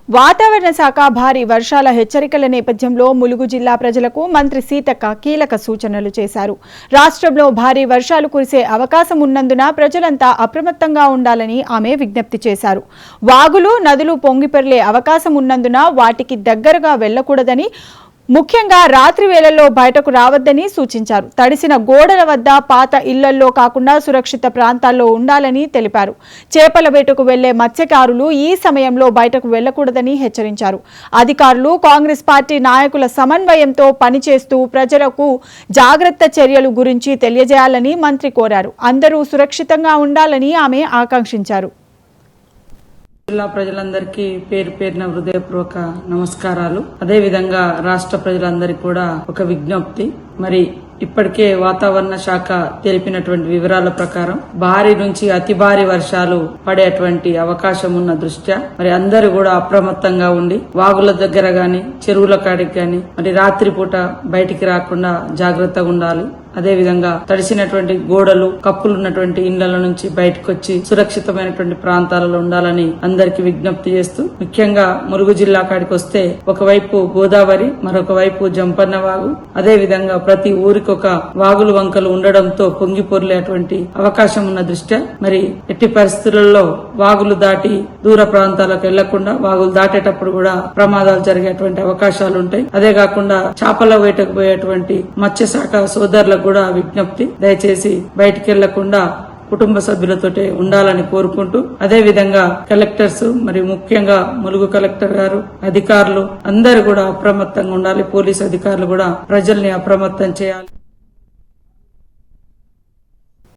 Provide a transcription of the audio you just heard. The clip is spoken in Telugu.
వాతావరణ శాఖ భారీ వర్షాల హెచ్చరికల నేపథ్యంలో ములుగు జిల్లా ప్రజలకు మంత్రి సీతక్క కీలక సూచనలు చేశారు. రాష్ట్రంలో భారీ వర్షాలు కురిసే అవకాశం ఉన్నందున ప్రజలంతా అప్రమత్తంగా ఉండాలని ఆమె విజ్ఞప్తి చేశారు. వాగులు, నదులు పొంగిపొర్లే అవకాశం ఉన్నందున వాటికి దగ్గరగా వెళ్లకూడదని, ముఖ్యంగా రాత్రి వేళల్లో బయటకు రావద్దని సూచించారు. తడిసిన గోడల వద్ద, పాత ఇళ్లల్లో కాకుండా సురక్షిత ప్రాంతాల్లో ఉండాలని తెలిపారు. చేపల వేటకు వెళ్లే మత్స్యకారులు ఈ సమయంలో బయటకు వెళ్లకూడదని హెచ్చరించారు. అధికారులు, కాంగ్రెస్ పార్టీ నాయకుల సమన్వయంతో పనిచేస్తూ ప్రజలకు జాగ్రత్త చర్యలు గురించి తెలియజేయాలని మంత్రి కోరారు. అందరూ సురక్షితంగా ఉండాలని ఆమె ఆకాంక్షించారు. జిల్లా ప్రజలందరికీ పేరు పేరున హృదయపూర్వక నమస్కారాలు. అదే విధంగా రాష్ట్ర ప్రజలందరికీ కూడా ఒక విజ్ఞప్తి. మరి ఇప్పటికే వాతావరణ శాఖ తెలిపినటువంటి వివరాల ప్రకారం భారీ నుంచి అతి భారీ వర్షాలు పడేటువంటి అవకాశం ఉన్న దృష్ట్యా మరి అందరూ కూడా అప్రమత్తంగా ఉండి వాగుల దగ్గర గాని, చెరువుల కాడికి గాని మరి రాత్రిపూట బయటికి రాకుండా జాగ్రత్తగా ఉండాలి. అదే విధంగా తడిసినటువంటి గోడలు, కప్పులున్నటువంటి ఇండ్ల నుంచి బయటకు వచ్చి సురక్షితమైనటువంటి ప్రాంతాలలో ఉండాలని అందరికి విజ్ఞప్తి చేస్తూ, ముఖ్యంగా ములుగు జిల్లా కాడికి వస్తే ఒకవైపు గోదావరి, మరొక వైపు జంపన్న వాగు, అదే విధంగా ప్రతి ఊరికి ఒక వాగులు, వంకలు ఉండడంతో పొంగి పొర్లేటువంటి అవకాశం ఉన్న దృష్ట్యా మరి ఎట్టి పరిస్థితులలో వాగులు దాటి దూర ప్రాంతాలకు వెళ్లకుండా, వాగులు దాటేటప్పుడు కూడా ప్రమాదాలు జరిగేటువంటి అవకాశాలు ఉంటాయి. అదే కాకుండా చేపల వేటకు పోయేటువంటి మత్స్యశాఖ సోదరులకు కూడా విజ్ఞప్తి, దయచేసి బయటికి వెళ్లకుండా కుటుంబ సభ్యులతో ఉండాలని కోరుకుంటూ, అదే విధంగా కలెక్టర్స్ మరియు ముఖ్యంగా ములుగు కలెక్టర్ గారు, అధికారులు అందరూ కూడా అప్రమత్తంగా ఉండాలి. పోలీసు అధికారులు కూడా ప్రజల్ని అప్రమత్తం చేయాలి.